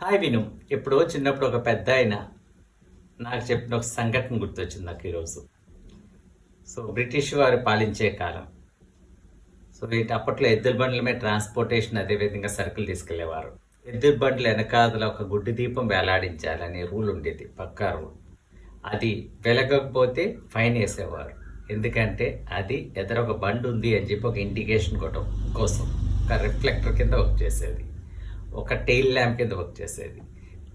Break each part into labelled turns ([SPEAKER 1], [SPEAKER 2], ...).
[SPEAKER 1] Hi విను. ఎప్పుడో చిన్నప్పుడు ఒక పెద్ద ఆయన నాకు చెప్పిన ఒక సంఘటన గుర్తొచ్చింది నాకు ఈరోజు. బ్రిటిష్ వారు పాలించే కాలం. అప్పట్లో ఎద్దుల బండ్ల మీద ట్రాన్స్పోర్టేషన్, అదేవిధంగా సరుకులు తీసుకెళ్లేవారు. ఎద్దుల బండ్ల వెనకాదల ఒక గుడ్డి దీపం వేలాడించాలనే రూల్ ఉండేది, పక్కా రూల్. అది వెలగకపోతే ఫైన్ వేసేవారు. ఎందుకంటే అది ఎదురొక బండి ఉంది అని చెప్పి ఒక ఇండికేషన్ కోసం ఒక రిఫ్లెక్టర్ కింద వర్క్ చేసేది, ఒక టెయిల్ ల్యాంప్ కింద వర్క్ చేసేది.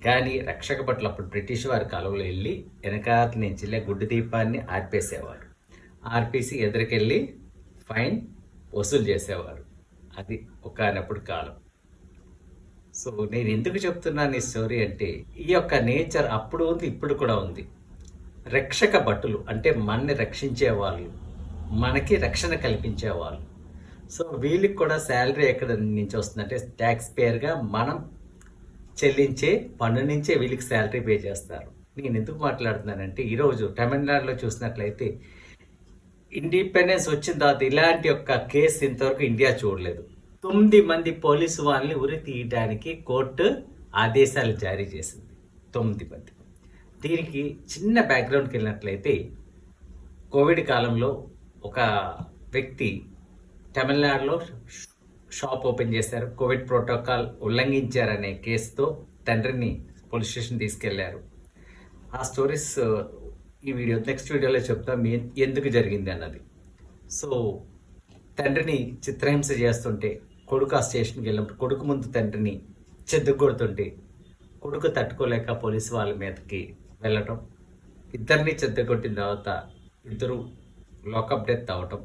[SPEAKER 1] కానీ రక్షక భటులు అప్పుడు బ్రిటిష్ వారి కాలంలో వెళ్ళి వెనకాల నుంచి గుడ్డి దీపాన్ని ఆర్పేసేవారు. ఆర్పేసి ఎదురుకెళ్ళి ఫైన్ వసూలు చేసేవారు. అది ఒకనప్పుడు కాలం. నేను ఎందుకు చెప్తున్నాను ఈ స్టోరీ అంటే, ఈ యొక్క నేచర్ అప్పుడు ఉంది, ఇప్పుడు కూడా ఉంది. రక్షక భటులు అంటే మనని రక్షించే వాళ్ళు, మనకి రక్షణ కల్పించే వాళ్ళు. వీళ్ళకి కూడా శాలరీ ఎక్కడ నుంచి వస్తుందంటే, ట్యాక్స్ పేయర్గా మనం చెల్లించే పన్ను నుంచే వీళ్ళకి శాలరీ పే చేస్తారు. నేను ఎందుకు మాట్లాడుతున్నానంటే, ఈరోజు తమిళనాడులో చూసినట్లయితే ఇండిపెండెన్స్ వచ్చిన తర్వాత ఇలాంటి యొక్క కేసు ఇంతవరకు ఇండియా చూడలేదు. 9 మంది పోలీసు వాళ్ళని ఉరి తీయడానికి కోర్టు ఆదేశాలు జారీ చేసింది. 9 మంది. దీనికి చిన్న బ్యాక్గ్రౌండ్కి వెళ్ళినట్లయితే, కోవిడ్ కాలంలో ఒక వ్యక్తి తమిళనాడులో షాప్ ఓపెన్ చేశారు. కోవిడ్ ప్రోటోకాల్ ఉల్లంఘించారనే కేసుతో తండ్రిని పోలీస్ స్టేషన్ తీసుకెళ్లారు. ఆ స్టోరీస్ ఈ నెక్స్ట్ వీడియోలో చెప్తాం ఎందుకు జరిగింది అన్నది. తండ్రిని చిత్రహింస చేస్తుంటే కొడుకు ఆ స్టేషన్కి వెళ్ళినప్పుడు కొడుకు ముందు తండ్రిని చెద్దగొడుతుంటే కొడుకు తట్టుకోలేక పోలీసు వాళ్ళ మీదకి వెళ్ళటం, ఇద్దరిని చెద్దగొట్టిన తర్వాత ఇద్దరు లాకప్ డెత్ అవటం,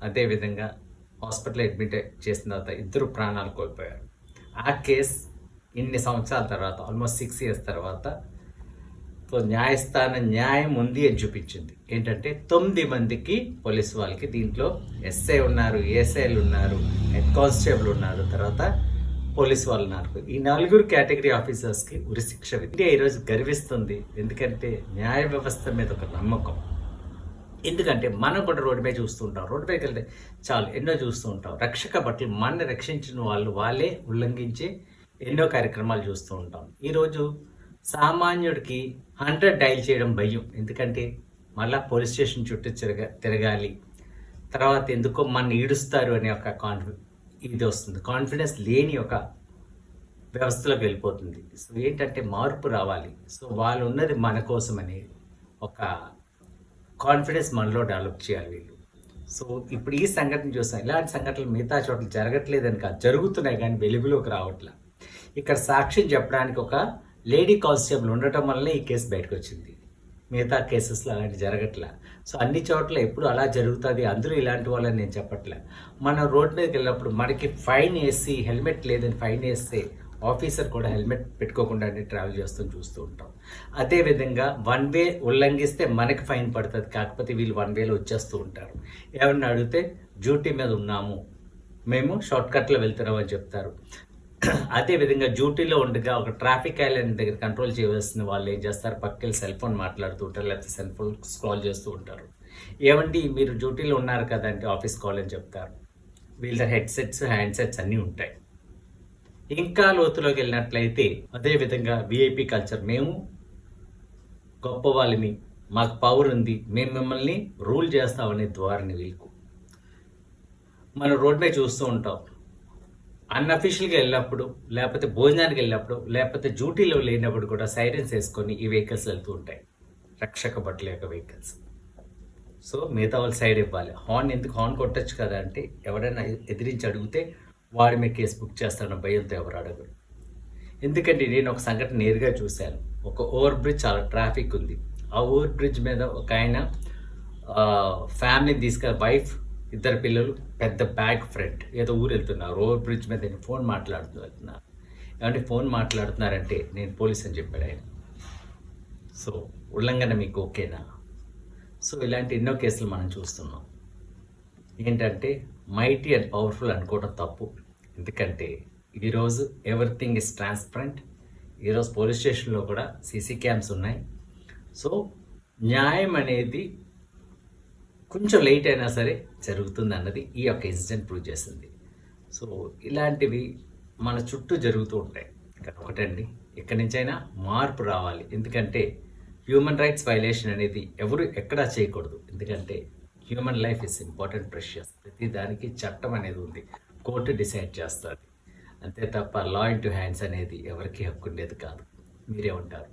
[SPEAKER 1] అదేవిధంగా హాస్పిటల్ అడ్మిట్ చేసిన తర్వాత ఇద్దరు ప్రాణాలు కోల్పోయారు. ఆ కేసు ఇన్ని సంవత్సరాల తర్వాత, ఆల్మోస్ట్ 6 years తర్వాత న్యాయస్థానం న్యాయం ఉంది అని చూపించింది. ఏంటంటే 9 మందికి పోలీసు వాళ్ళకి, దీంట్లో ఎస్ఐ ఉన్నారు, ఏఎస్ఐలు ఉన్నారు, హెడ్ కానిస్టేబుల్ ఉన్నారు, తర్వాత పోలీసు వాళ్ళు ఉన్నారు. ఈ 4 కేటగిరీ ఆఫీసర్స్కి ఉరిశిక్ష ఇండియా ఈరోజు గర్విస్తుంది. ఎందుకంటే న్యాయ వ్యవస్థ మీద ఒక నమ్మకం. ఎందుకంటే మనం కూడా రోడ్డు మీద చూస్తూ ఉంటాం, రోడ్డు పైకి వెళ్తే చాలు ఎన్నో చూస్తూ ఉంటాం. రక్షక భటులు మనని రక్షించిన వాళ్ళే ఉల్లంఘించి ఎన్నో కార్యక్రమాలు చూస్తూ ఉంటాం. ఈరోజు సామాన్యుడికి 100 డైల్ చేయడం భయం. ఎందుకంటే మళ్ళీ పోలీస్ స్టేషన్ చుట్టూ తిరగాలి, తర్వాత ఎందుకో మన ఈడుస్తారు అనే ఒక ఇది వస్తుంది. కాన్ఫిడెన్స్ లేని ఒక వ్యవస్థలోకి వెళ్ళిపోతుంది. ఏంటంటే మార్పు రావాలి. వాళ్ళు ఉన్నది మన కోసం అనేది ఒక కాన్ఫిడెన్స్ మనలో డెవలప్ చేయాలి వీళ్ళు. ఇప్పుడు ఈ సంఘటన చూస్తాం. ఇలాంటి సంఘటనలు మిగతా చోట్ల జరగట్లేదని కాదు, జరుగుతున్నాయి కానీ వెలుగులోకి రావట్లే. ఇక్కడ సాక్ష్యం చెప్పడానికి ఒక లేడీ కానిస్టేబుల్ ఉండటం వల్లనే ఈ కేసు బయటకు వచ్చింది. మిగతా కేసెస్లో అలాంటి జరగట్లే. అన్ని చోట్ల ఎప్పుడు అలా జరుగుతుంది, అందరూ ఇలాంటి వాళ్ళని నేను చెప్పట్లే. మనం రోడ్ మీదకి వెళ్ళినప్పుడు మనకి ఫైన్ వేసి, హెల్మెట్ లేదని ఫైన్ వేస్తే ఆఫీసర్ కూడా హెల్మెట్ పెట్టుకోకుండానే ట్రావెల్ చూస్తూ ఉంటాం. అదేవిధంగా 1 way ఉల్లంఘిస్తే మనకి ఫైన్ పడుతుంది. కాకపోతే వీళ్ళు 1 wayలో వచ్చేస్తూ ఉంటారు. ఎవరిని అడిగితే డ్యూటీ మీద ఉన్నాము, మేము షార్ట్ కట్లో వెళ్తున్నాం అని చెప్తారు. అదేవిధంగా డ్యూటీలో ఉండగా ఒక ట్రాఫిక్ ఐలాండ్ దగ్గర కంట్రోల్ చేయవలసిన వాళ్ళు ఏం చేస్తారు, పక్కకి సెల్ ఫోన్ మాట్లాడుతూ ఉంటారు, లేకపోతే సెల్ ఫోన్ స్క్రాల్ చేస్తూ ఉంటారు. ఏమండి మీరు డ్యూటీలో ఉన్నారు కదా అంటే ఆఫీస్ కాల్ అని చెప్తారు. వీళ్ళ హెడ్సెట్స్, హ్యాండ్సెట్స్ అన్నీ ఉంటాయి. ఇంకా లోతులోకి వెళ్ళినట్లయితే అదేవిధంగా విఐపి కల్చర్, మేము గొప్ప వాళ్ళని, మాకు పవర్ ఉంది, మేము మిమ్మల్ని రూల్ చేస్తామనే ద్వారాని వీళ్ళకు. మనం రోడ్ మీద చూస్తూ ఉంటాం. అన్అఫీషియల్గా వెళ్ళినప్పుడు, లేకపోతే భోజనానికి వెళ్ళినప్పుడు, లేకపోతే డ్యూటీలో లేనప్పుడు కూడా సైరన్స్ వేసుకొని ఈ వెహికల్స్ వెళ్తూ ఉంటాయి, రక్షక భటుల యొక్క వెహికల్స్. మిగతా వాళ్ళు సైడ్ ఇవ్వాలి. హార్న్ కొట్టచ్చు కదా అంటే ఎవరైనా ఎదిరించి అడిగితే వాడి మీద కేసు బుక్ చేస్తారన్న భయంతో ఎవరు అడగరు. ఎందుకంటే నేను ఒక సంఘటన నేరుగా చూశాను. ఒక ఓవర్ బ్రిడ్జ్, చాలా ట్రాఫిక్ ఉంది. ఆ ఓవర్ బ్రిడ్జ్ మీద ఒక ఆయన ఫ్యామిలీని తీసుకెళ్ళి, వైఫ్, 2 పిల్లలు, పెద్ద బ్యాగ్, ఫ్రంట్ ఏదో ఊరు వెళ్తున్నారు. ఓవర్ బ్రిడ్జ్ మీద నేను ఫోన్ వెళ్తున్నారు. ఏమంటే ఫోన్ మాట్లాడుతున్నారంటే నేను పోలీస్ అని చెప్పాడు ఆయన. ఉల్లంఘన మీకు ఓకేనా? ఇలాంటి ఎన్నో కేసులు మనం చూస్తున్నాం. ఏంటంటే మైటీ అండ్ పవర్ఫుల్ అనుకోవడం తప్పు. ఎందుకంటే ఈరోజు ఎవ్రీథింగ్ ఇస్ ట్రాన్స్పరెంట్. ఈరోజు పోలీస్ స్టేషన్లో కూడా సీసీ క్యామ్స్ ఉన్నాయి. న్యాయం అనేది కొంచెం లేట్ అయినా సరే జరుగుతుంది అన్నది ఈ యొక్క ఇన్సిడెంట్ ప్రూవ్ చేసింది. ఇలాంటివి మన చుట్టూ జరుగుతూ ఉంటాయి. ఇక్కడ ఒకటండి, ఎక్కడి నుంచైనా మార్పు రావాలి. ఎందుకంటే హ్యూమన్ రైట్స్ వైలేషన్ అనేది ఎవరు ఎక్కడా చేయకూడదు. ఎందుకంటే human life is important, precious. ప్రతి దానికి చట్టం అనేది ఉంది, కోర్టు డిసైడ్ చేస్తుంది. అంతే తప్ప లా ఇంటూ హ్యాండ్స్ అనేది ఎవరికి హక్కు ఉండేది కాదు. మీరే ఉంటారు.